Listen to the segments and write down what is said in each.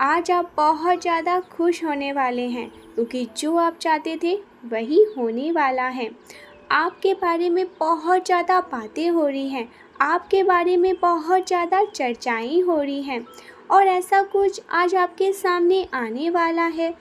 आज आप बहुत ज़्यादा खुश होने वाले हैं क्योंकि जो आप चाहते थे वही होने वाला है। आपके बारे में बहुत ज़्यादा बातें हो रही हैं, आपके बारे में बहुत ज़्यादा चर्चाएं हो रही हैं और ऐसा कुछ आज आपके सामने आने वाला है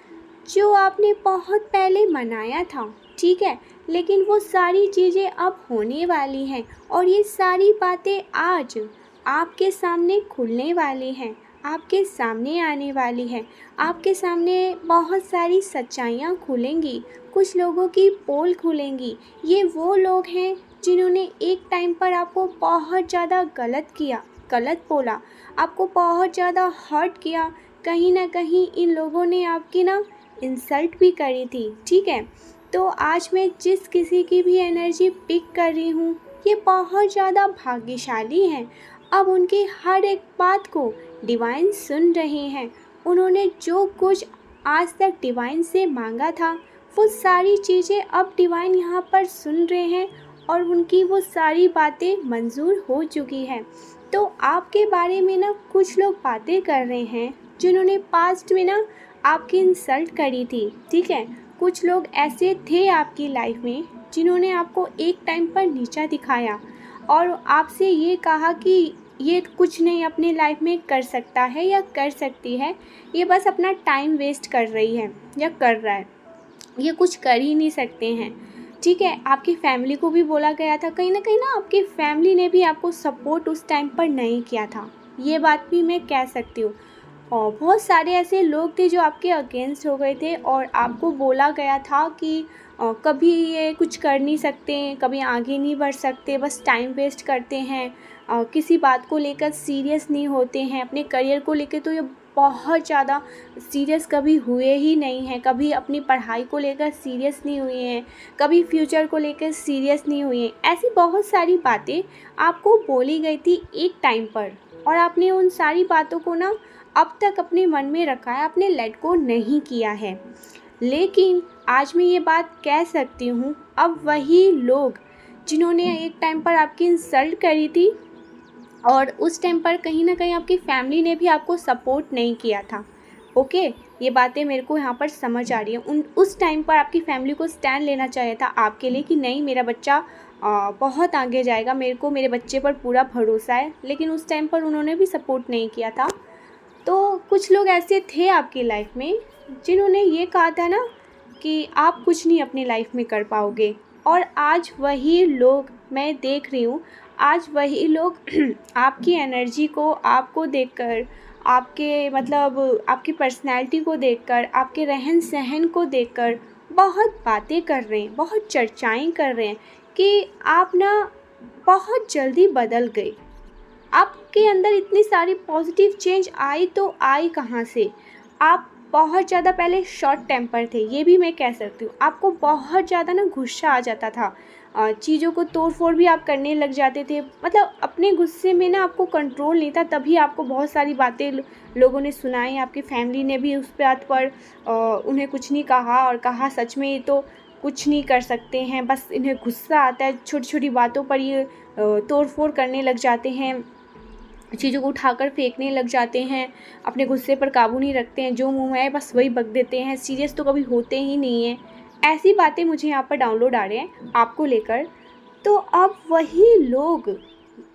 जो आपने बहुत पहले मनाया था, ठीक है? लेकिन वो सारी चीज़ें अब होने वाली हैं और ये सारी बातें आज आपके सामने खुलने वाली हैं, आपके सामने आने वाली है। आपके सामने बहुत सारी सच्चाइयाँ खुलेंगी, कुछ लोगों की पोल खुलेंगी। ये वो लोग हैं जिन्होंने एक टाइम पर आपको बहुत ज़्यादा गलत बोला, आपको बहुत ज़्यादा हर्ट किया। कहीं न कहीं इन लोगों ने आपकी इंसल्ट भी करी थी, ठीक है? तो आज मैं जिस किसी की भी एनर्जी पिक कर रही हूँ, ये बहुत ज़्यादा भाग्यशाली हैं। अब उनकी हर एक बात को डिवाइन सुन रहे हैं। उन्होंने जो कुछ आज तक डिवाइन से मांगा था, वो सारी चीज़ें अब डिवाइन यहाँ पर सुन रहे हैं और उनकी वो सारी बातें मंजूर हो चुकी हैं। तो आपके बारे में कुछ लोग बातें कर रहे हैं जिन्होंने पास्ट में आपकी इंसल्ट करी थी, ठीक है? कुछ लोग ऐसे थे आपकी लाइफ में जिन्होंने आपको एक टाइम पर नीचा दिखाया और आपसे ये कहा कि ये कुछ नहीं अपनी लाइफ में कर सकता है या कर सकती है, ये बस अपना टाइम वेस्ट कर रही है या कर रहा है, ये कुछ कर ही नहीं सकते हैं, ठीक है? आपकी फैमिली को भी बोला गया था, कहीं ना कहीं आपकी फैमिली ने भी आपको सपोर्ट उस टाइम पर नहीं किया था, ये बात भी मैं कह सकती हूँ। और बहुत सारे ऐसे लोग थे जो आपके अगेंस्ट हो गए थे और आपको बोला गया था कि कभी ये कुछ कर नहीं सकते, कभी आगे नहीं बढ़ सकते, बस टाइम वेस्ट करते हैं, किसी बात को लेकर सीरियस नहीं होते हैं, अपने करियर को लेकर तो ये बहुत ज़्यादा सीरियस कभी हुए ही नहीं हैं, कभी अपनी पढ़ाई को लेकर सीरियस नहीं हुए हैं, कभी फ्यूचर को लेकर सीरियस नहीं हुए हैं। ऐसी बहुत सारी बातें आपको बोली गई थी एक टाइम पर और आपने उन सारी बातों को अब तक अपने मन में रखा है, आपने लेट गो नहीं किया है। लेकिन आज मैं ये बात कह सकती हूँ, अब वही लोग जिन्होंने एक टाइम पर आपकी इंसल्ट करी थी और उस टाइम पर कहीं ना कहीं आपकी फैमिली ने भी आपको सपोर्ट नहीं किया था, ओके? ये बातें मेरे को यहाँ पर समझ आ रही है। उस टाइम पर आपकी फैमिली को स्टैंड लेना चाहिए था आपके लिए कि नहीं, मेरा बच्चा बहुत आगे जाएगा, मेरे को मेरे बच्चे पर पूरा भरोसा है, लेकिन उस टाइम पर उन्होंने भी सपोर्ट नहीं किया था। तो कुछ लोग ऐसे थे आपकी लाइफ में जिन्होंने ये कहा था कि आप कुछ नहीं अपनी लाइफ में कर पाओगे और आज वही लोग मैं देख रही हूँ, आज वही लोग आपकी एनर्जी को, आपको देखकर, आपके आपकी पर्सनैलिटी को देखकर, आपके रहन सहन को देखकर बहुत बातें कर रहे हैं, बहुत चर्चाएं कर रहे हैं कि आप बहुत जल्दी बदल गए। आपके अंदर इतनी सारी पॉजिटिव चेंज आई तो आई कहाँ से? आप बहुत ज़्यादा पहले शॉर्ट टेम्पर थे, ये भी मैं कह सकती हूँ। आपको बहुत ज़्यादा गुस्सा आ जाता था, चीज़ों को तोड़ फोड़ भी आप करने लग जाते थे, अपने गुस्से में आपको कंट्रोल नहीं था, तभी आपको बहुत सारी बातें लोगों ने सुनाई। आपकी फैमिली ने भी उस बात पर उन्हें कुछ नहीं कहा और कहा सच में ये तो कुछ नहीं कर सकते हैं, बस इन्हें गुस्सा आता है, छोटी छोटी बातों पर ये तोड़ फोड़ करने लग जाते हैं, चीज़ों को उठाकर फेंकने लग जाते हैं, अपने गुस्से पर काबू नहीं रखते हैं, जो मुँह में आए बस वही बक देते हैं, सीरियस तो कभी होते ही नहीं हैं। ऐसी बातें मुझे यहाँ पर डाउनलोड आ रहे हैं आपको लेकर। तो अब वही लोग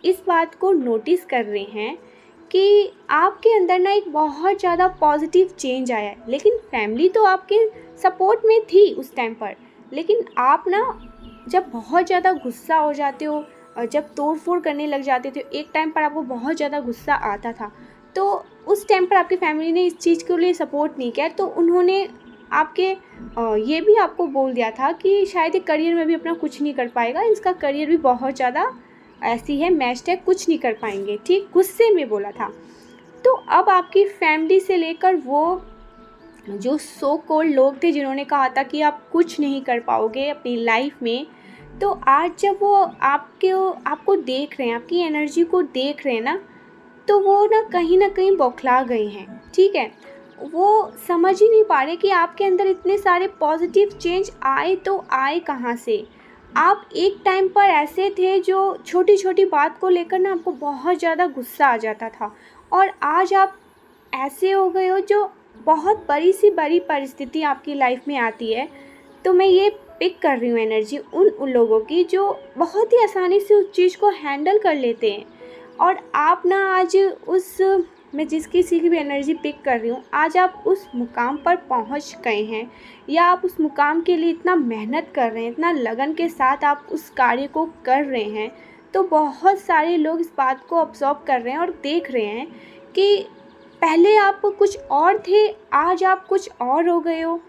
इस बात को नोटिस कर रहे हैं कि आपके अंदर एक बहुत ज़्यादा पॉजिटिव चेंज आया है, लेकिन फैमिली तो आपके सपोर्ट में थी उस टाइम पर, लेकिन आप जब बहुत ज़्यादा गुस्सा हो जाते हो और जब तोड़ फोड़ करने लग जाते थे, एक टाइम पर आपको बहुत ज़्यादा गुस्सा आता था, तो उस टाइम पर आपकी फैमिली ने इस चीज़ के लिए सपोर्ट नहीं किया, तो उन्होंने आपके ये भी आपको बोल दिया था कि शायद ये करियर में भी अपना कुछ नहीं कर पाएगा, इसका करियर भी बहुत ज़्यादा ऐसी है, मैच्ड है, कुछ नहीं कर पाएंगे, ठीक? गुस्से में बोला था। तो अब आपकी फैमिली से लेकर वो जो सो कॉल्ड लोग थे जिन्होंने कहा था कि आप कुछ नहीं कर पाओगे अपनी लाइफ में, तो आज जब वो आपको देख रहे हैं, आपकी एनर्जी को देख रहे हैं तो वो कहीं ना कहीं बौखला गए हैं, ठीक है? वो समझ ही नहीं पा रहे कि आपके अंदर इतने सारे पॉजिटिव चेंज आए तो आए कहाँ से। आप एक टाइम पर ऐसे थे जो छोटी छोटी बात को लेकर आपको बहुत ज़्यादा गुस्सा आ जाता था और आज आप ऐसे हो गए हो जो बहुत बड़ी सी बड़ी परिस्थिति आपकी लाइफ में आती है, तो मैं ये पिक कर रही हूँ एनर्जी उन लोगों की जो बहुत ही आसानी से उस चीज़ को हैंडल कर लेते हैं। और आप ना आज उस मैं जिस किसी की भी एनर्जी पिक कर रही हूँ, आज आप उस मुकाम पर पहुँच गए हैं या आप उस मुकाम के लिए इतना मेहनत कर रहे हैं, इतना लगन के साथ आप उस कार्य को कर रहे हैं, तो बहुत सारे लोग इस बात को ऑब्ज़र्व कर रहे हैं और देख रहे हैं कि पहले आप कुछ और थे, आज आप कुछ और हो गए हो।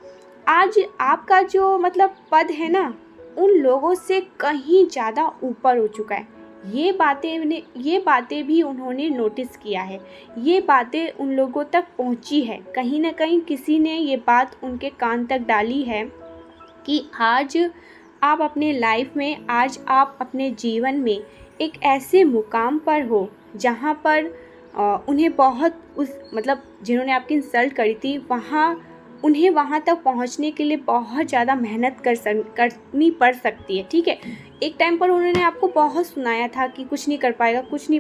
आज आपका जो मतलब पद है ना, उन लोगों से कहीं ज़्यादा ऊपर हो चुका है। ये बातें भी उन्होंने नोटिस किया है, ये बातें उन लोगों तक पहुंची है। कहीं ना कहीं किसी ने ये बात उनके कान तक डाली है कि आज आप अपने लाइफ में, आज आप अपने जीवन में एक ऐसे मुकाम पर हो जहाँ पर उन्हें बहुत जिन्होंने आपकी इंसल्ट करी थी, उन्हें वहाँ तक पहुँचने के लिए बहुत ज़्यादा मेहनत करनी पड़ सकती है। ठीक है, एक टाइम पर उन्होंने आपको बहुत सुनाया था कि कुछ नहीं कर पाएगा, कुछ नहीं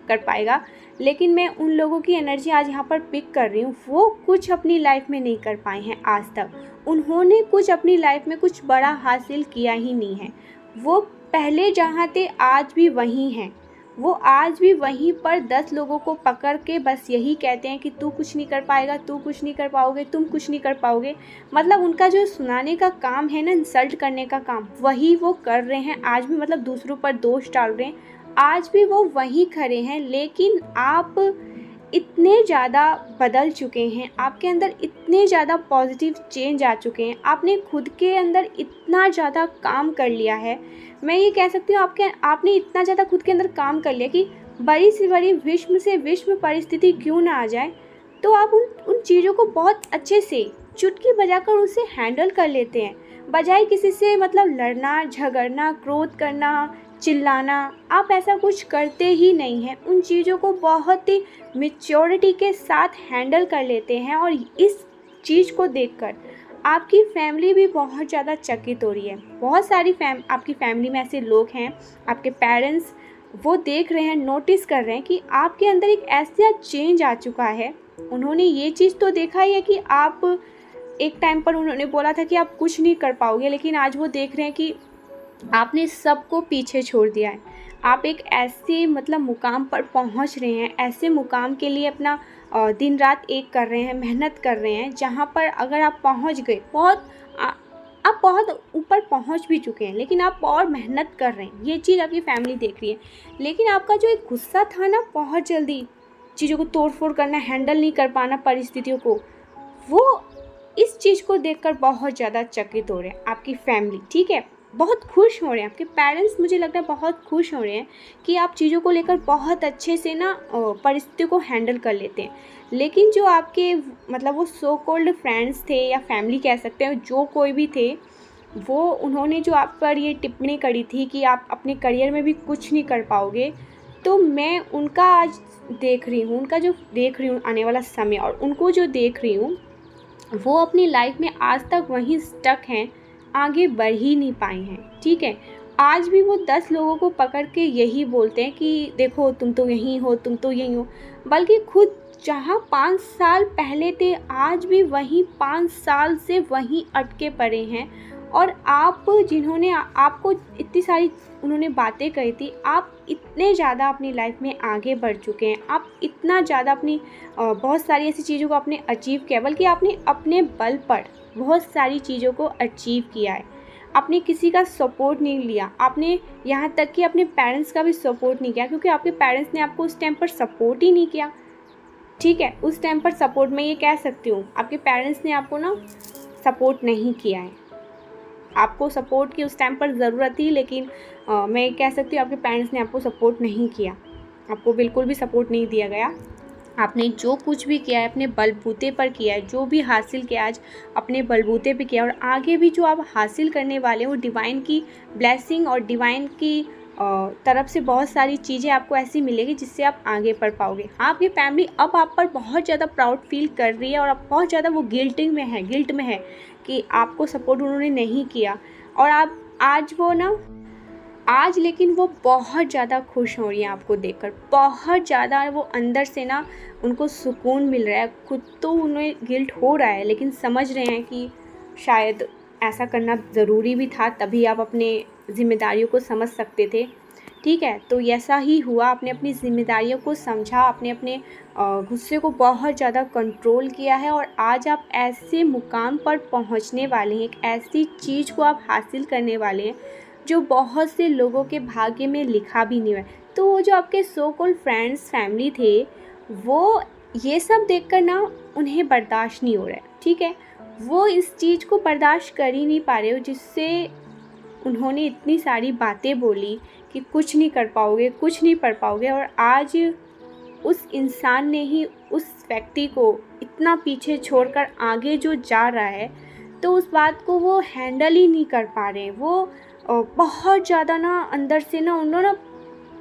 कर पाएगा, लेकिन मैं उन लोगों की एनर्जी आज यहाँ पर पिक कर रही हूँ। वो कुछ अपनी लाइफ में नहीं कर पाए हैं आज तक, उन्होंने कुछ अपनी लाइफ में कुछ बड़ा हासिल किया ही नहीं है। वो पहले जहाँ थे आज भी वहीं हैं, वो आज भी वहीं पर 10 लोगों को पकड़ के बस यही कहते हैं कि तू कुछ नहीं कर पाएगा, तू कुछ नहीं कर पाओगे, तुम कुछ नहीं कर पाओगे। मतलब उनका जो सुनाने का काम है ना, इंसल्ट करने का काम, वही वो कर रहे हैं आज भी। मतलब दूसरों पर दोष डाल रहे हैं, आज भी वो वहीं खड़े हैं। लेकिन आप इतने ज़्यादा बदल चुके हैं, आपके अंदर इतने ज़्यादा पॉजिटिव चेंज आ चुके हैं, आपने खुद के अंदर इतना ज़्यादा काम कर लिया है। मैं ये कह सकती हूँ आपने इतना ज़्यादा खुद के अंदर काम कर लिया कि बड़ी से बड़ी विश्व से विश्व परिस्थिति क्यों ना आ जाए, तो आप उन चीज़ों को बहुत अच्छे से चुटकी बजाकर उसे हैंडल कर लेते हैं। बजाय किसी से लड़ना, झगड़ना, क्रोध करना, चिल्लाना, आप ऐसा कुछ करते ही नहीं हैं। उन चीज़ों को बहुत ही मैच्योरिटी के साथ हैंडल कर लेते हैं। और इस चीज़ को देखकर आपकी फैमिली भी बहुत ज़्यादा चकित हो रही है। बहुत सारी आपकी फैमिली में ऐसे लोग हैं, आपके पेरेंट्स, वो देख रहे हैं, नोटिस कर रहे हैं कि आपके अंदर एक ऐसा चेंज आ चुका है। उन्होंने ये चीज़ तो देखा ही है कि आप एक टाइम पर उन्होंने बोला था कि आप कुछ नहीं कर पाओगे, लेकिन आज वो देख रहे हैं कि आपने सबको पीछे छोड़ दिया है। आप एक ऐसे मुकाम पर पहुंच रहे हैं, ऐसे मुकाम के लिए अपना दिन रात एक कर रहे हैं, मेहनत कर रहे हैं, जहां पर अगर आप पहुंच गए, आप बहुत ऊपर पहुंच भी चुके हैं, लेकिन आप और मेहनत कर रहे हैं। ये चीज़ आपकी फैमिली देख रही है। लेकिन आपका जो एक गुस्सा था ना, बहुत जल्दी चीज़ों को तोड़ फोड़ करना, हैंडल नहीं कर पाना परिस्थितियों को, वो इस चीज़ को देखकर बहुत ज़्यादा चकित हो रहे हैं। आपकी फैमिली, ठीक है, बहुत खुश हो रहे हैं। आपके पेरेंट्स, मुझे लगता है, बहुत खुश हो रहे हैं कि आप चीज़ों को लेकर बहुत अच्छे से ना परिस्थितियों को हैंडल कर लेते हैं। लेकिन जो आपके वो सो कॉल्ड फ्रेंड्स थे या फैमिली कह सकते हैं, जो कोई भी थे, वो उन्होंने जो आप पर ये टिप्पणी करी थी कि आप अपने करियर में भी कुछ नहीं कर पाओगे, तो मैं उनका आज देख रही हूँ, उनका जो देख रही हूँ आने वाला समय, और उनको जो देख रही हूँ, वो अपनी लाइफ में आज तक वहीं स्टक हैं, आगे बढ़ ही नहीं पाए हैं। ठीक है, आज भी वो 10 लोगों को पकड़ के यही बोलते हैं कि देखो तुम तो यहीं हो, तुम तो यहीं हो, बल्कि खुद जहाँ 5 साल पहले थे, आज भी वहीं 5 साल से वहीं अटके पड़े हैं। और आप, जिन्होंने आपको इतनी सारी उन्होंने बातें कही थी, आप इतने ज़्यादा अपनी लाइफ में आगे बढ़ चुके हैं, आप इतना ज़्यादा अपनी बहुत सारी ऐसी चीज़ों को आपने अचीव किया, बल्कि आपने अपने बल पर बहुत सारी चीज़ों को अचीव किया है। आपने किसी का सपोर्ट नहीं लिया, आपने यहाँ तक कि अपने पेरेंट्स का भी सपोर्ट नहीं किया, क्योंकि आपके पेरेंट्स ने आपको उस टाइम पर सपोर्ट ही नहीं किया। ठीक है, उस टाइम पर सपोर्ट, मैं ये कह सकती हूँ, आपके पेरेंट्स ने आपको ना सपोर्ट नहीं किया है। आपको सपोर्ट की उस टाइम पर ज़रूरत थी, लेकिन मैं कह सकती हूँ आपके पेरेंट्स ने आपको सपोर्ट नहीं किया, आपको बिल्कुल भी सपोर्ट नहीं दिया गया। आपने जो कुछ भी किया है अपने बलबूते पर किया है, जो भी हासिल किया आज अपने बलबूते पे किया, और आगे भी जो आप हासिल करने वाले हैं वो डिवाइन की ब्लेसिंग और डिवाइन की तरफ से बहुत सारी चीज़ें आपको ऐसी मिलेगी जिससे आप आगे बढ़ पाओगे। आपकी फैमिली अब आप पर बहुत ज़्यादा प्राउड फील कर रही है, और आप बहुत ज़्यादा वो गिल्ट में है कि आपको सपोर्ट उन्होंने नहीं किया। और आप आज वो ना आज लेकिन वो बहुत ज़्यादा खुश हो रही हैं आपको देखकर, बहुत ज़्यादा वो अंदर से ना उनको सुकून मिल रहा है। खुद तो उन्हें गिल्ट हो रहा है, लेकिन समझ रहे हैं कि शायद ऐसा करना ज़रूरी भी था, तभी आप अपने ज़िम्मेदारियों को समझ सकते थे। ठीक है, तो ऐसा ही हुआ, आपने अपनी ज़िम्मेदारियों को समझा, आपने अपने गुस्से को बहुत ज़्यादा कंट्रोल किया है और आज आप ऐसे मुकाम पर पहुंचने वाले हैं, एक ऐसी चीज़ को आप हासिल करने वाले हैं जो बहुत से लोगों के भाग्य में लिखा भी नहीं हुआ है। तो वो जो आपके सो कॉल्ड फ्रेंड्स, फैमिली थे, वो ये सब देखकर ना उन्हें बर्दाश्त नहीं हो रहा है, ठीक है? वो इस चीज़ को बर्दाश्त कर ही नहीं पा रहे हो, जिससे उन्होंने इतनी सारी बातें बोली कि कुछ नहीं कर पाओगे, कुछ नहीं पढ़ पाओगे, और आज उस इंसान ने ही उस व्यक्ति को इतना पीछे छोड़कर आगे जो जा रहा है, तो उस बात को वो हैंडल ही नहीं कर पा रहे हैं। वो बहुत ज़्यादा ना अंदर से ना उन्होंने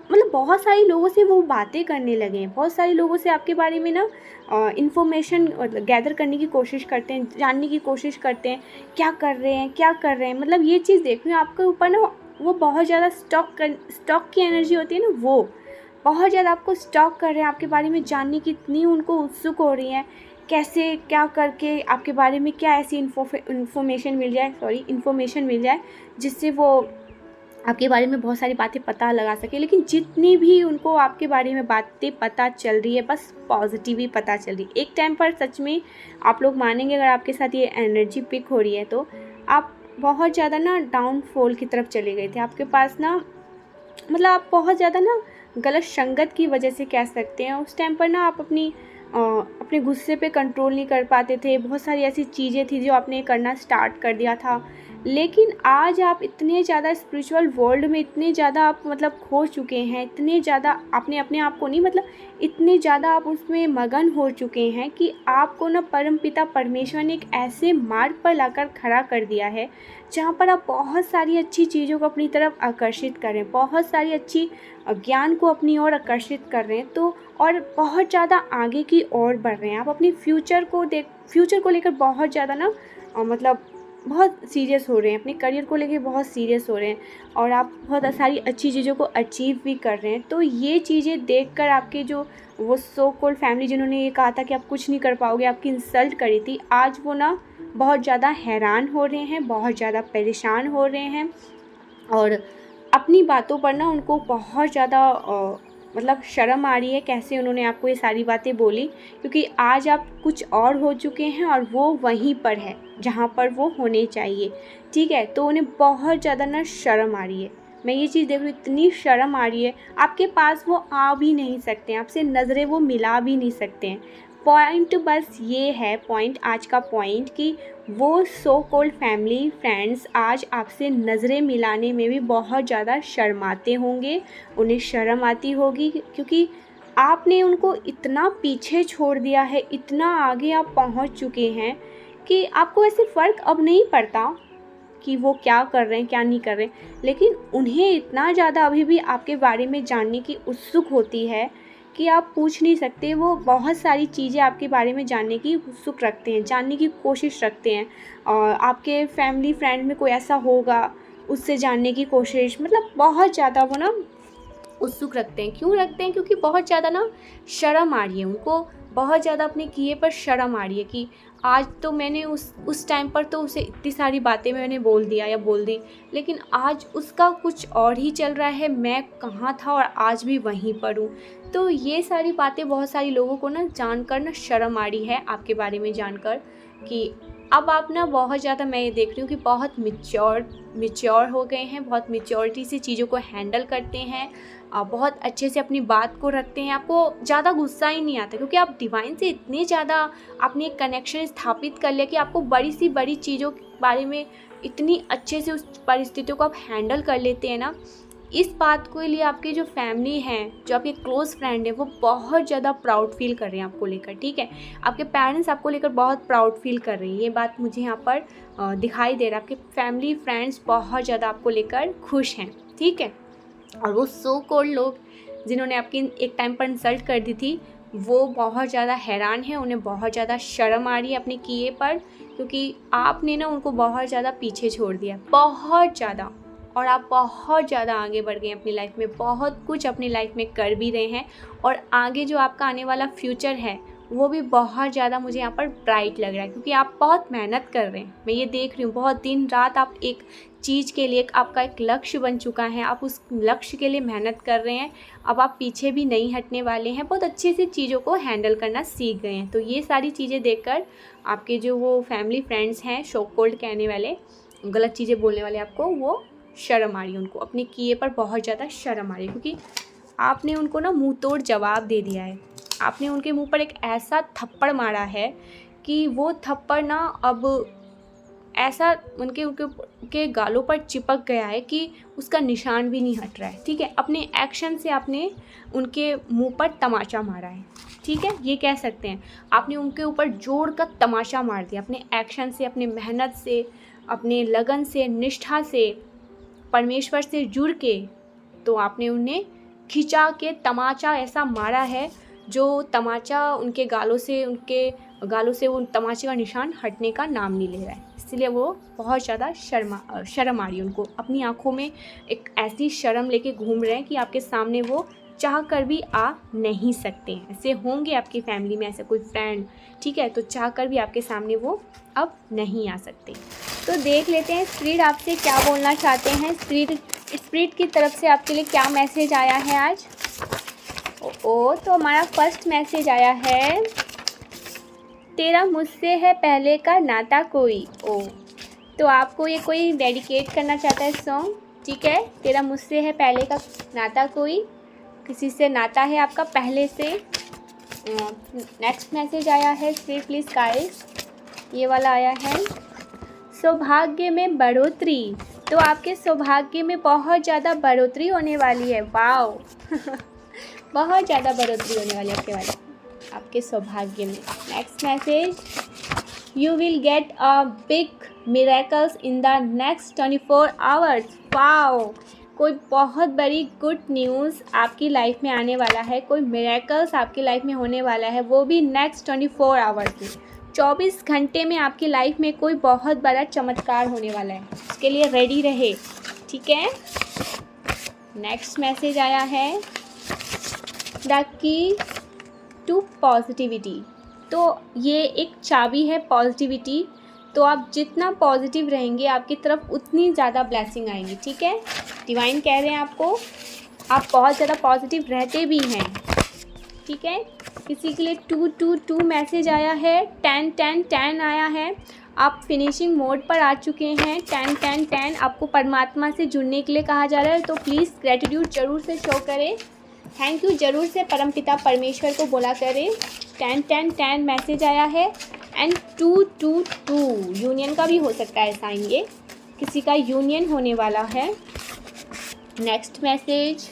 मतलब बहुत सारे लोगों से वो बातें करने लगे हैं, बहुत सारे लोगों से आपके बारे में ना इन्फॉर्मेशन गैदर करने की कोशिश करते हैं, जानने की कोशिश करते हैं, क्या कर रहे हैं, क्या कर रहे हैं। मतलब ये चीज़ देख रही हूँ आपके ऊपर ना, वो बहुत ज़्यादा स्टॉक की एनर्जी होती है ना, वो बहुत ज़्यादा आपको स्टॉक कर रहे हैं, आपके बारे में जानने की इतनी उनको उत्सुक हो रही हैं, कैसे क्या करके आपके बारे में क्या ऐसी इन्फॉर्मेशन मिल जाए जिससे वो आपके बारे में बहुत सारी बातें पता लगा सके। लेकिन जितनी भी उनको आपके बारे में बातें पता चल रही है, बस पॉजिटिव ही पता चल रही है। एक टाइम पर सच में आप लोग मानेंगे, अगर आपके साथ ये एनर्जी पिक हो रही है तो आप बहुत ज़्यादा ना डाउनफॉल की तरफ चले गए थे। आपके पास ना मतलब आप बहुत ज़्यादा ना गलत संगत की वजह से कह सकते हैं, उस टाइम पर ना आप अपने गुस्से पे कंट्रोल नहीं कर पाते थे। बहुत सारी ऐसी चीज़ें थी जो आपने करना स्टार्ट कर दिया था, लेकिन आज आप इतने ज़्यादा स्पिरिचुअल वर्ल्ड में इतने ज़्यादा आप मतलब खो चुके हैं, इतने ज़्यादा आपने अपने आप को नहीं मतलब इतने ज़्यादा आप उसमें मगन हो चुके हैं कि आपको ना परमपिता परमेश्वर ने एक ऐसे मार्ग पर लाकर खड़ा कर दिया है जहाँ पर आप बहुत सारी अच्छी चीज़ों को अपनी तरफ आकर्षित कर रहे हैं, बहुत सारी अच्छी ज्ञान को अपनी ओर आकर्षित कर रहे हैं, तो और बहुत ज़्यादा आगे की ओर बढ़ रहे हैं। आप अपनी फ्यूचर को लेकर बहुत ज़्यादा ना मतलब बहुत सीरियस हो रहे हैं, अपने करियर को लेके बहुत सीरियस हो रहे हैं, और आप बहुत सारी अच्छी चीज़ों को अचीव भी कर रहे हैं। तो ये चीज़ें देखकर आपके जो वो सो कॉल्ड फैमिली जिन्होंने ये कहा था कि आप कुछ नहीं कर पाओगे, आपकी इंसल्ट करी थी, आज वो ना बहुत ज़्यादा हैरान हो रहे हैं, बहुत ज़्यादा परेशान हो रहे हैं, और अपनी बातों पर ना उनको बहुत ज़्यादा मतलब शर्म आ रही है कैसे उन्होंने आपको ये सारी बातें बोली, क्योंकि आज आप कुछ और हो चुके हैं और वो वहीं पर है जहाँ पर वो होने चाहिए। ठीक है, तो उन्हें बहुत ज़्यादा ना शर्म आ रही है। मैं ये चीज़ देख रही हूँ, इतनी शर्म आ रही है, आपके पास वो आ भी नहीं सकते हैं, आपसे नज़रें वो मिला भी नहीं सकते हैं। पॉइंट बस ये है, पॉइंट आज का पॉइंट कि वो सो कॉल्ड फैमिली फ्रेंड्स आज आपसे नज़रें मिलाने में भी बहुत ज़्यादा शर्माते होंगे, उन्हें शर्म आती होगी, क्योंकि आपने उनको इतना पीछे छोड़ दिया है, इतना आगे आप पहुंच चुके हैं कि आपको ऐसे फ़र्क अब नहीं पड़ता कि वो क्या कर रहे हैं, क्या नहीं कर रहे हैं, लेकिन उन्हें इतना ज़्यादा अभी भी आपके बारे में जानने की उत्सुक होती है कि आप पूछ नहीं सकते। वो बहुत सारी चीज़ें आपके बारे में जानने की उत्सुक रखते हैं, जानने की कोशिश रखते हैं, और आपके फैमिली फ्रेंड में कोई ऐसा होगा उससे जानने की कोशिश, मतलब बहुत ज़्यादा वो ना उत्सुक रखते हैं। क्यों रखते हैं? क्योंकि बहुत ज़्यादा ना शर्म आ रही है उनको, बहुत ज़्यादा अपने किए पर शर्म आ रही है कि आज तो मैंने उस टाइम पर तो उसे इतनी सारी बातें मैंने बोल दिया या बोल दी, लेकिन आज उसका कुछ और ही चल रहा है, मैं कहाँ था और आज भी वहीं पर हूँ। तो ये सारी बातें बहुत सारी लोगों को ना जानकर ना शर्म आ रही है आपके बारे में जानकर, कि अब आप ना बहुत ज़्यादा, मैं ये देख रही हूँ कि बहुत मिच्योर हो गए हैं, बहुत मिच्योरिटी से चीज़ों को हैंडल करते हैं, बहुत अच्छे से अपनी बात को रखते हैं, आपको ज़्यादा गुस्सा ही नहीं आता, क्योंकि आप डिवाइन से इतने ज़्यादा आपने एक कनेक्शन स्थापित कर लिया कि आपको बड़ी सी बड़ी चीज़ों के बारे में इतनी अच्छे से उस परिस्थितियों को आप हैंडल कर लेते हैं ना। इस बात के लिए आपके जो फैमिली हैं, जो आपके क्लोज़ फ्रेंड हैं, वो बहुत ज़्यादा प्राउड फील कर रहे हैं आपको लेकर। ठीक है, आपके पेरेंट्स आपको लेकर बहुत प्राउड फील कर रही हैं, ये बात मुझे यहाँ पर दिखाई दे रहा है। आपके फैमिली फ्रेंड्स बहुत ज़्यादा आपको लेकर खुश हैं। ठीक है, और वो सो कॉल्ड लोग जिन्होंने आपकी एक टाइम पर इंसल्ट कर दी थी, वो बहुत ज़्यादा हैरान हैं, उन्हें बहुत ज़्यादा शर्म आ रही है अपने किए पर, क्योंकि आपने ना उनको बहुत ज़्यादा पीछे छोड़ दिया, बहुत ज़्यादा। और आप बहुत ज़्यादा आगे बढ़ गए हैं अपनी लाइफ में, बहुत कुछ अपनी लाइफ में कर भी रहे हैं और आगे जो आपका आने वाला फ्यूचर है वो भी बहुत ज़्यादा मुझे यहाँ पर ब्राइट लग रहा है, क्योंकि आप बहुत मेहनत कर रहे हैं। मैं ये देख रही हूँ, बहुत दिन रात आप एक चीज़ के लिए, आपका एक लक्ष्य बन चुका है, आप उस लक्ष्य के लिए मेहनत कर रहे हैं। अब आप पीछे भी नहीं हटने वाले हैं, बहुत अच्छे से चीज़ों को हैंडल करना सीख गए हैं। तो ये सारी चीज़ें देखकर आपके जो वो फैमिली फ्रेंड्स हैं, शो कॉल्ड कहने वाले, गलत चीज़ें बोलने वाले, आपको वो शर्म आ रही है, उनको अपने किए पर बहुत ज़्यादा शर्म आ रही है, क्योंकि आपने उनको ना मुँह तोड़ जवाब दे दिया है। आपने उनके मुंह पर एक ऐसा थप्पड़ मारा है कि वो थप्पड़ ना अब ऐसा उनके गालों पर चिपक गया है कि उसका निशान भी नहीं हट रहा है। ठीक है, अपने एक्शन से आपने उनके मुंह पर तमाचा मारा है। ठीक है, ये कह सकते हैं आपने उनके ऊपर जोर का तमाचा मार दिया, अपने एक्शन से, अपने मेहनत से, अपने लगन से, निष्ठा से, परमेश्वर से जुड़ के, तो आपने उन्हें खिंचा के तमाचा ऐसा मारा है जो तमाचा उनके गालों से वो तमाचे का निशान हटने का नाम नहीं ले रहा है। इसलिए वो बहुत ज़्यादा शर्म आ रही है उनको, अपनी आँखों में एक ऐसी शर्म लेके घूम रहे हैं कि आपके सामने वो चाह कर भी आ नहीं सकते हैं। ऐसे होंगे आपकी फैमिली में ऐसा कोई फ्रेंड, ठीक है, तो चाह कर भी आपके सामने वो अब नहीं आ सकते। तो देख लेते हैं स्पिरिट आपसे क्या बोलना चाहते हैं। स्पिरिट की तरफ से आपके लिए क्या मैसेज आया है आज। तो हमारा फर्स्ट मैसेज आया है, तेरा मुझसे है पहले का नाता कोई। तो आपको ये कोई डेडिकेट करना चाहता है सॉन्ग। ठीक है, तेरा मुझसे है पहले का नाता कोई, किसी से नाता है आपका पहले से। नेक्स्ट मैसेज आया है स्पिरिट प्लीज गाइस, ये वाला आया है, सौभाग्य में बढ़ोतरी। तो आपके सौभाग्य में बहुत ज़्यादा बढ़ोतरी होने वाली है। वाओ बहुत ज़्यादा बढ़ोतरी होने वाली है आपके सौभाग्य में। Next message, you will get a big miracles in the next 24 hours. Wow, कोई बहुत बड़ी गुड न्यूज़ आपकी लाइफ में आने वाला है, कोई मिरेकल्स आपकी लाइफ में होने वाला है, वो भी नेक्स्ट 24 आवर्स में। 24 घंटे में आपकी लाइफ में कोई बहुत बड़ा चमत्कार होने वाला है, उसके लिए रेडी रहे। ठीक है, नेक्स्ट मैसेज आया है, द की टू पॉजिटिविटी। तो ये एक चाबी है पॉजिटिविटी। तो आप जितना पॉजिटिव रहेंगे आपकी तरफ उतनी ज़्यादा ब्लेसिंग आएंगी। ठीक है, डिवाइन कह रहे हैं आपको, आप बहुत ज़्यादा पॉजिटिव रहते भी हैं। ठीक है, किसी के लिए 222 मैसेज आया है, 10 आया है, आप फिनिशिंग मोड पर आ चुके हैं। 10 आपको परमात्मा से जुड़ने के लिए कहा जा रहा है। तो प्लीज़ ग्रेटिट्यूड ज़रूर से शो करें, थैंक यू ज़रूर से परमपिता परमेश्वर को बोला करें। 10 मैसेज आया है एंड 222 यूनियन का भी हो सकता है साइन, ये किसी का यूनियन होने वाला है। Next message,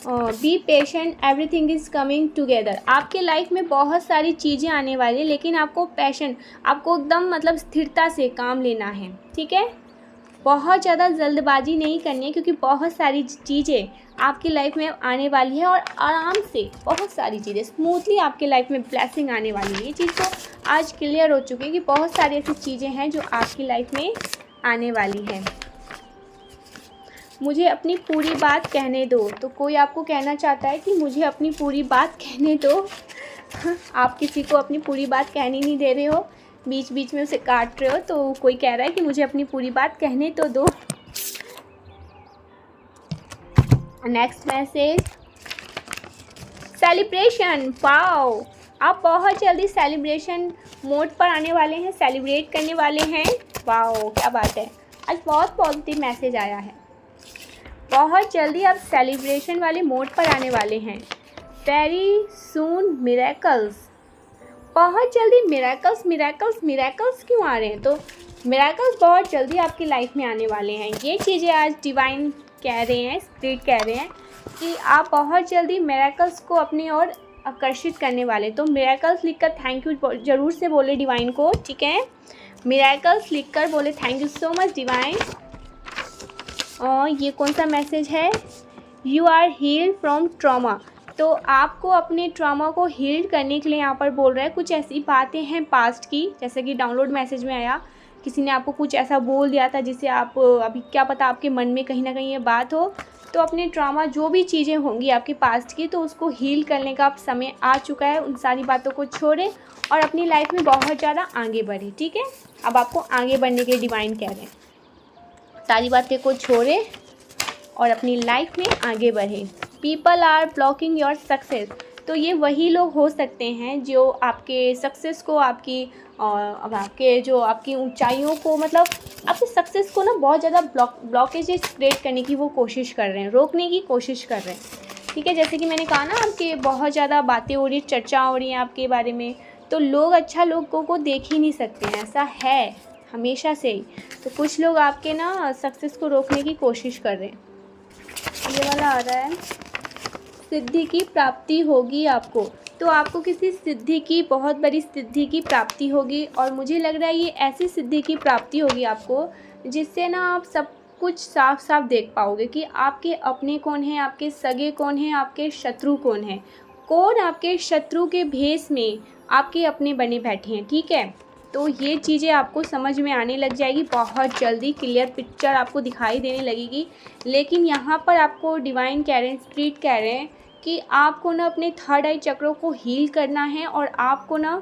be patient everything is coming together. आपके लाइफ में बहुत सारी चीज़ें आने वाली है, लेकिन आपको पैशन, आपको एकदम मतलब स्थिरता से काम लेना है। ठीक है, बहुत ज़्यादा जल्दबाजी नहीं करनी है, क्योंकि बहुत सारी चीज़ें आपकी लाइफ में आने वाली है और आराम से बहुत सारी चीज़ें स्मूथली आपके लाइफ में ब्लेसिंग आने वाली है। ये चीज़ तो आज क्लियर हो चुकी है कि बहुत सारी ऐसी चीज़ें हैं जो आपकी लाइफ में आने वाली है। मुझे अपनी पूरी बात कहने दो। तो कोई आपको कहना चाहता है कि मुझे अपनी पूरी बात कहने दो। आप किसी को अपनी पूरी बात कहनी नहीं दे रहे हो, बीच बीच में उसे काट रहे हो। तो कोई कह रहा है कि मुझे अपनी पूरी बात कहने तो दो। Next message, celebration. वाओ, आप बहुत जल्दी सेलिब्रेशन मोड पर आने वाले हैं, सेलिब्रेट करने वाले हैं। वाओ, क्या बात है, आज बहुत पॉजिटिव मैसेज आया है। बहुत जल्दी आप सेलिब्रेशन वाले मोड पर आने वाले हैं। वेरी सून मिरेकल्स, बहुत जल्दी मिरेकल्स क्यों आ रहे हैं। तो मिरेकल्स बहुत जल्दी आपकी लाइफ में आने वाले हैं। ये चीज़ें आज डिवाइन कह रहे हैं, स्पिरिट कह रहे हैं कि आप बहुत जल्दी मिरेकल्स को अपनी ओर आकर्षित करने वाले। तो मिरेकल्स लिखकर थैंक यू ज़रूर से बोले डिवाइन को। ठीक है, मिरेकल्स लिखकर बोले thank you so much divine. और ये कौन सा मैसेज है, you are healed from trauma. तो आपको अपने ट्रॉमा को हील करने के लिए यहाँ पर बोल रहा है। कुछ ऐसी बातें हैं पास्ट की, जैसे कि डाउनलोड मैसेज में आया किसी ने आपको कुछ ऐसा बोल दिया था जिससे आप अभी क्या पता आपके मन में कहीं ना कहीं ये बात हो, तो अपने ट्रॉमा जो भी चीज़ें होंगी आपके पास्ट की, तो उसको हील करने का अब समय आ चुका है। उन सारी बातों को छोड़ें और अपनी लाइफ में बहुत ज़्यादा आगे बढ़ें। ठीक है, अब आपको आगे बढ़ने के लिए डिवाइन कह रहे हैं, सारी बातें को छोड़ें और अपनी लाइफ में आगे बढ़ें। People are blocking your success, तो ये वही लोग हो सकते हैं जो आपके सक्सेस को, आपकी अब आपके जो आपकी ऊंचाइयों को, मतलब आपके सक्सेस को ना बहुत ज़्यादा ब्लॉकेजेस क्रिएट करने की वो कोशिश कर रहे हैं, रोकने की कोशिश कर रहे हैं। ठीक है, जैसे कि मैंने कहा ना, आपके बहुत ज़्यादा बातें हो रही है, चर्चा हो रही है आपके बारे में, तो लोग अच्छा लोगों को देख ही नहीं सकते हैं, ऐसा है हमेशा से ही। तो कुछ लोग आपके ना सक्सेस को रोकने की कोशिश कर रहे हैं। ये वाला आ रहा है, सिद्धि की प्राप्ति होगी आपको, तो आपको किसी सिद्धि की, बहुत बड़ी सिद्धि की प्राप्ति होगी। और मुझे लग रहा है ये ऐसी सिद्धि की प्राप्ति होगी आपको जिससे ना आप सब कुछ साफ साफ देख पाओगे कि आपके अपने कौन हैं, आपके सगे कौन हैं, आपके शत्रु कौन हैं, कौन आपके शत्रु के भेष में आपके अपने बने बैठे हैं। ठीक है, तो ये चीज़ें आपको समझ में आने लग जाएगी, बहुत जल्दी क्लियर पिक्चर आपको दिखाई देने लगेगी। लेकिन यहाँ पर आपको डिवाइन कह रहे हैं, स्पिरिट कह रहे हैं कि आपको ना अपने थर्ड आई चक्रों को हील करना है और आपको ना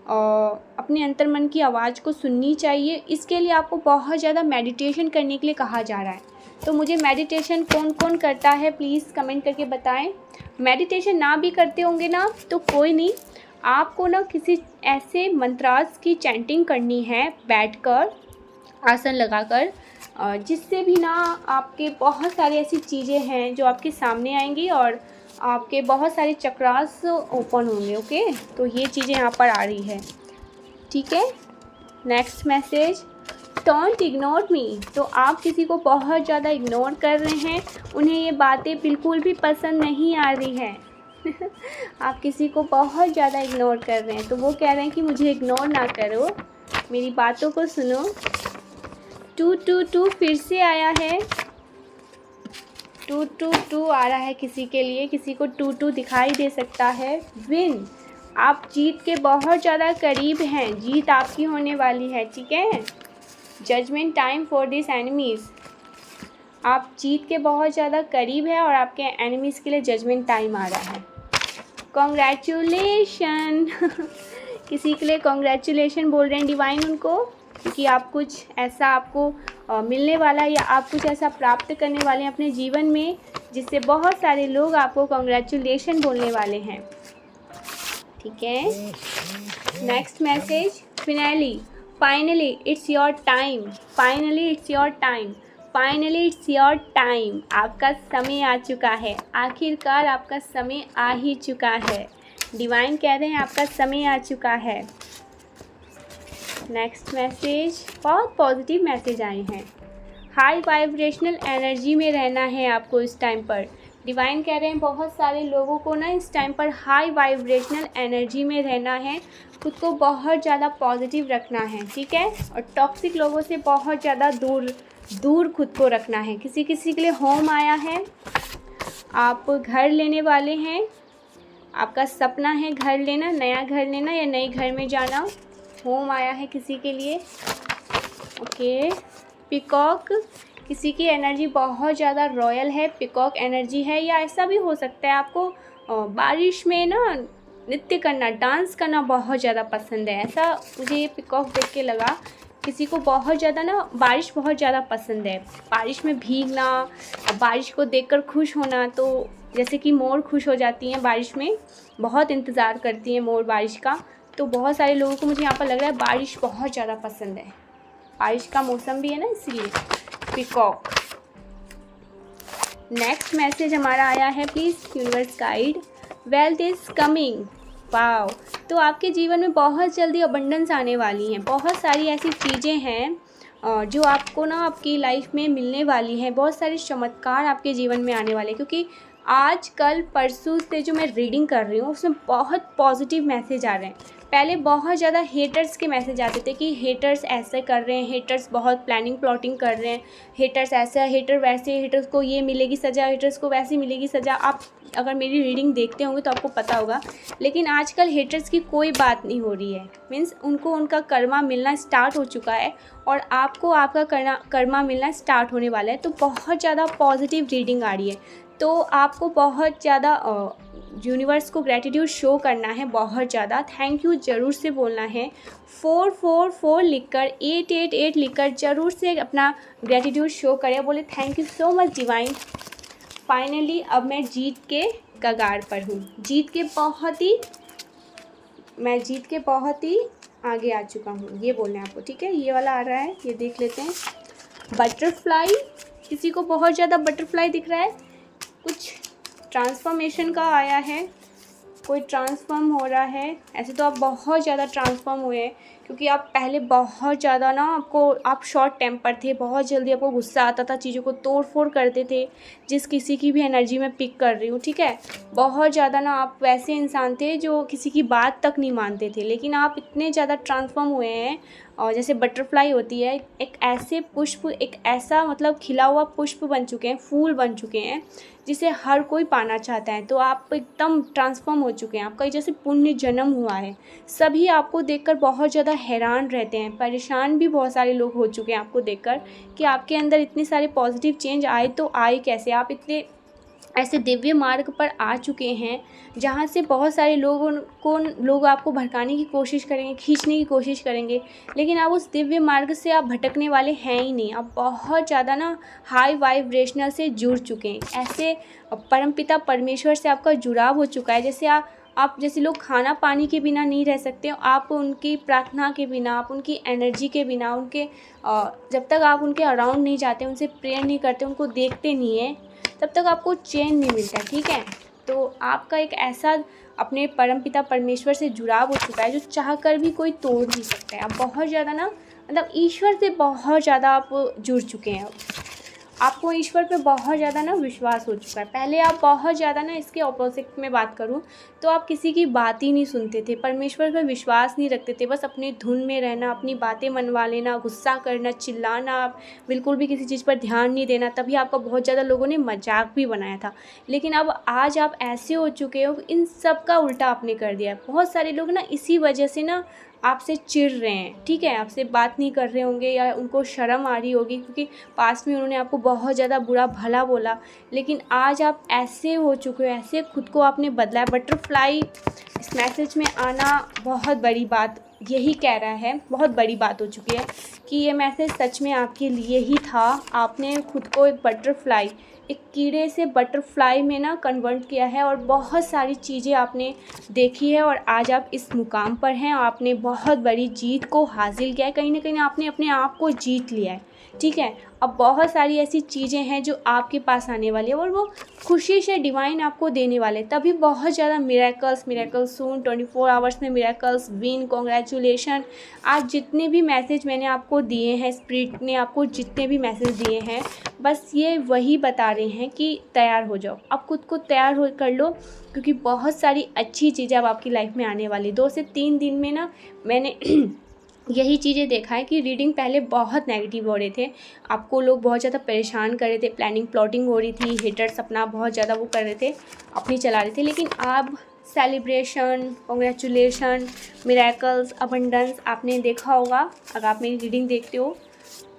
अपने अंतर्मन की आवाज़ को सुननी चाहिए। इसके लिए आपको बहुत ज़्यादा मेडिटेशन करने के लिए कहा जा रहा है। तो मुझे मेडिटेशन कौन कौन करता है प्लीज़ कमेंट करके बताएं। मेडिटेशन ना भी करते होंगे ना तो कोई नहीं, आपको ना किसी ऐसे मंत्रास की चैंटिंग करनी है बैठकर, आसन लगाकर, जिससे भी ना आपके बहुत सारी ऐसी चीज़ें हैं जो आपके सामने आएंगी और आपके बहुत सारे चक्रास ओपन होंगे। ओके, तो ये चीज़ें यहाँ पर आ रही है। ठीक है, next message, don't ignore me, तो आप किसी को बहुत ज़्यादा इग्नोर कर रहे हैं, उन्हें ये बातें बिल्कुल भी पसंद नहीं आ रही हैं। आप किसी को बहुत ज़्यादा इग्नोर कर रहे हैं, तो वो कह रहे हैं कि मुझे इग्नोर ना करो, मेरी बातों को सुनो। 222 फिर से आया है, 222 आ रहा है किसी के लिए, किसी को 22 दिखाई दे सकता है। विन, आप जीत के बहुत ज़्यादा करीब हैं, जीत आपकी होने वाली है। ठीक है, judgement time for this enemies, आप जीत के बहुत ज़्यादा करीब है और आपके एनिमीज़ के लिए जजमेंट टाइम आ रहा है। कॉन्ग्रेचुलेशन किसी के लिए कॉन्ग्रेचुलेशन बोल रहे हैं डिवाइन उनको, क्योंकि आप कुछ ऐसा आपको मिलने वाला है या आप कुछ ऐसा प्राप्त करने वाले हैं अपने जीवन में जिससे बहुत सारे लोग आपको कॉन्ग्रेचुलेशन बोलने वाले हैं। ठीक है, next message, finally it's your time, finally it's your time, finally it's your time, आपका समय आ चुका है, आखिरकार आपका समय आ ही चुका है। डिवाइन कह रहे हैं आपका समय आ चुका है। नेक्स्ट मैसेज, बहुत पॉजिटिव मैसेज आए हैं। हाई वाइब्रेशनल एनर्जी में रहना है आपको इस टाइम पर। डिवाइन कह रहे हैं बहुत सारे लोगों को ना इस टाइम पर हाई वाइब्रेशनल एनर्जी में रहना है, खुद को बहुत ज़्यादा पॉजिटिव रखना है। ठीक है, और टॉक्सिक लोगों से बहुत ज़्यादा दूर खुद को रखना है। किसी किसी के लिए होम आया है, आप घर लेने वाले हैं, आपका सपना है घर लेना, नया घर लेना या नए घर में जाना, होम आया है किसी के लिए। ओके, पिकॉक, किसी की एनर्जी बहुत ज़्यादा रॉयल है, पिकॉक एनर्जी है, या ऐसा भी हो सकता है आपको बारिश में ना नृत्य करना, डांस करना बहुत ज़्यादा पसंद है। ऐसा मुझे ये पिकॉक देख के लगा, किसी को बहुत ज़्यादा ना बारिश बहुत ज़्यादा पसंद है, बारिश में भीगना, बारिश को देखकर खुश होना। तो जैसे कि मोर खुश हो जाती हैं बारिश में, बहुत इंतज़ार करती हैं मोर बारिश का, तो बहुत सारे लोगों को मुझे यहाँ पर लग रहा है बारिश बहुत ज़्यादा पसंद है, बारिश का मौसम भी है ना इसलिए। पिकॉक। नेक्स्ट मैसेज हमारा आया है, please universe guide, wealth is coming. Wow, तो आपके जीवन में बहुत जल्दी अबंडेंस आने वाली हैं, बहुत सारी ऐसी चीज़ें हैं जो आपको ना आपकी लाइफ में मिलने वाली हैं, बहुत सारे चमत्कार आपके जीवन में आने वाले हैं, क्योंकि आज कल परसों से जो मैं रीडिंग कर रही हूँ उसमें बहुत पॉजिटिव मैसेज आ रहे हैं। पहले बहुत ज़्यादा हेटर्स के मैसेज आते थे कि हेटर्स ऐसे कर रहे हैं, हेटर्स बहुत प्लानिंग प्लॉटिंग कर रहे हैं, हेटर्स ऐसा, हेटर वैसे, हेटर्स को ये मिलेगी सज़ा, हेटर्स को वैसी मिलेगी सज़ा। आप अगर मेरी रीडिंग देखते होंगे तो आपको पता होगा। लेकिन आजकल हेटर्स की कोई बात नहीं हो रही है, मीन्स उनको उनका कर्मा मिलना स्टार्ट हो चुका है और आपको आपका कर्मा मिलना स्टार्ट होने वाला है। तो बहुत ज़्यादा पॉजिटिव रीडिंग आ रही है। तो आपको बहुत ज़्यादा यूनिवर्स को ग्रैटिट्यूड शो करना है, बहुत ज़्यादा थैंक यू ज़रूर से बोलना है। 444 लिखकर, 888 लिखकर ज़रूर से अपना ग्रैटिट्यूड शो करें, बोले thank you so much divine. Finally अब मैं जीत के कगार पर हूँ, मैं जीत के बहुत ही आगे आ चुका हूँ, ये बोलना है आपको, ठीक है। ये वाला आ रहा है, ये देख लेते हैं। बटरफ्लाई, किसी को बहुत ज़्यादा बटरफ्लाई दिख रहा है, कुछ ट्रांसफॉर्मेशन का आया है, कोई ट्रांसफॉर्म हो रहा है। ऐसे तो आप बहुत ज़्यादा ट्रांसफॉर्म हुए हैं, क्योंकि आप पहले बहुत ज़्यादा ना आप शॉर्ट टेम्पर थे, बहुत जल्दी आपको गुस्सा आता था, चीज़ों को तोड़ फोड़ करते थे। जिस किसी की भी एनर्जी में पिक कर रही हूँ, ठीक है, बहुत ज़्यादा ना आप वैसे इंसान थे जो किसी की बात तक नहीं मानते थे। लेकिन आप इतने ज़्यादा ट्रांसफॉर्म हुए हैं, और जैसे बटरफ्लाई होती है, एक ऐसे पुष्प, एक ऐसा मतलब खिला हुआ पुष्प बन चुके हैं, फूल बन चुके हैं, जिसे हर कोई पाना चाहता है। तो आप एकदम ट्रांसफॉर्म हो चुके हैं, आपका जैसे पुण्य जन्म हुआ है। सभी आपको देखकर बहुत ज़्यादा हैरान रहते हैं, परेशान भी बहुत सारे लोग हो चुके हैं आपको देखकर कि आपके अंदर इतने सारे पॉजिटिव चेंज आए, तो आए कैसे। आप इतने ऐसे दिव्य मार्ग पर आ चुके हैं जहाँ से बहुत सारे लोग आपको भटकाने की कोशिश करेंगे, खींचने की कोशिश करेंगे, लेकिन आप उस दिव्य मार्ग से आप भटकने वाले हैं ही नहीं। आप बहुत ज़्यादा ना हाई वाइब्रेशनल से जुड़ चुके हैं, ऐसे परमपिता परमेश्वर से आपका जुड़ाव हो चुका है। जैसे आप जैसे लोग खाना पानी के बिना नहीं रह सकते, आप उनकी प्रार्थना के बिना, आप उनकी एनर्जी के बिना, जब तक आप उनके अराउंड नहीं जाते, उनसे प्रेयर नहीं करते, उनको देखते नहीं हैं, तब तक आपको चैन नहीं मिलता, ठीक है। तो आपका एक ऐसा अपने परमपिता परमेश्वर से जुड़ाव हो चुका है जो चाहकर भी कोई तोड़ नहीं सकता है। आप बहुत ज़्यादा ना मतलब ईश्वर से बहुत ज़्यादा आप जुड़ चुके हैं। आपको ईश्वर पे बहुत ज़्यादा ना विश्वास हो चुका है। पहले आप बहुत ज़्यादा ना, इसके ऑपोजिट में बात करूँ तो आप किसी की बात ही नहीं सुनते थे, परमेश्वर पे विश्वास नहीं रखते थे, बस अपनी धुन में रहना, अपनी बातें मनवा लेना, गुस्सा करना, चिल्लाना, बिल्कुल भी किसी चीज़ पर ध्यान नहीं देना। तभी आपका बहुत ज़्यादा लोगों ने मजाक भी बनाया था। लेकिन अब आज आप ऐसे हो चुके हो, इन सब का उल्टा आपने कर दिया। बहुत सारे लोग ना इसी वजह से ना आपसे चिढ़ रहे हैं, ठीक है, आपसे बात नहीं कर रहे होंगे या उनको शर्म आ रही होगी, क्योंकि पास्ट में उन्होंने आपको बहुत ज़्यादा बुरा भला बोला। लेकिन आज आप ऐसे हो चुके हो, ऐसे खुद को आपने बदला है। बटरफ्लाई इस मैसेज में आना बहुत बड़ी बात यही कह रहा है, बहुत बड़ी बात हो चुकी है कि ये मैसेज सच में आपके लिए ही था। आपने खुद को एक बटरफ्लाई, एक कीड़े से बटरफ्लाई में ना कन्वर्ट किया है और बहुत सारी चीज़ें आपने देखी है और आज आप इस मुकाम पर हैं। आपने बहुत बड़ी जीत को हासिल किया है, कहीं ना कहीं आपने अपने आप को जीत लिया है, ठीक है। अब बहुत सारी ऐसी चीज़ें हैं जो आपके पास आने वाली है और वो खुशी से डिवाइन आपको देने वाले। तभी बहुत ज़्यादा मिरेकल्स सून, 24 आवर्स में मिरेकल्स, विन, कॉन्ग्रेचुलेशन। आज जितने भी मैसेज मैंने आपको दिए हैं, स्पिरिट ने आपको जितने भी मैसेज दिए हैं, बस ये वही बता रहे हैं कि तैयार हो जाओ। अब खुद को तैयार कर लो, क्योंकि बहुत सारी अच्छी चीज़ें अब आपकी लाइफ में आने वाली। 2 से 3 दिन में ना मैंने यही चीज़ें देखा है कि रीडिंग पहले बहुत नेगेटिव हो रहे थे, आपको लोग बहुत ज़्यादा परेशान कर रहे थे, प्लानिंग प्लॉटिंग हो रही थी, हेटर्स अपना बहुत ज़्यादा वो कर रहे थे, अपनी चला रहे थे। लेकिन अब सेलिब्रेशन, कॉन्ग्रेचुलेशन, मिरेकल्स, अबंडेंस आपने देखा होगा अगर आप मेरी रीडिंग देखते हो।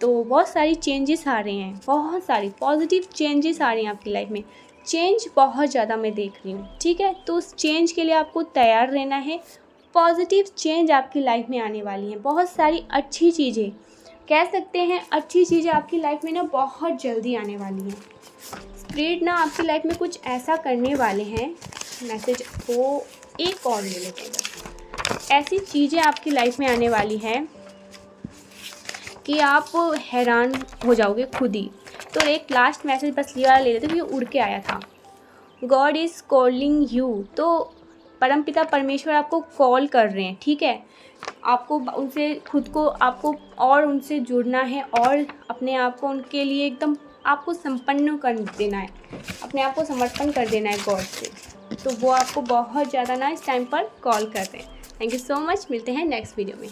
तो बहुत सारी चेंजेस आ रहे हैं, बहुत सारी पॉजिटिव चेंजेस आ रही हैं आपकी लाइफ में। चेंज बहुत ज़्यादा मैं देख रही हूँ, ठीक है। तो उस चेंज के लिए आपको तैयार रहना है। पॉजिटिव चेंज आपकी लाइफ में आने वाली हैं, बहुत सारी अच्छी चीज़ें, कह सकते हैं अच्छी चीज़ें आपकी लाइफ में ना बहुत जल्दी आने वाली हैं। स्पिरिट ना आपकी लाइफ में कुछ ऐसा करने वाले हैं। मैसेज को एक और ले लेते हैं बस। ऐसी चीज़ें आपकी लाइफ में आने वाली हैं कि आप हैरान हो जाओगे खुद ही। तो एक लास्ट मैसेज बस ये वाला ले लेते हैं, ये उड़ के आया था। God is calling you. तो परमपिता परमेश्वर आपको कॉल कर रहे हैं, ठीक है। आपको उनसे खुद को आपको और उनसे जुड़ना है और अपने आप को उनके लिए एकदम आपको संपन्न कर देना है, अपने आप को समर्पण कर देना है गॉड से। तो वो आपको बहुत ज़्यादा ना इस टाइम पर कॉल कर रहे हैं। थैंक यू सो मच, मिलते हैं नेक्स्ट वीडियो में।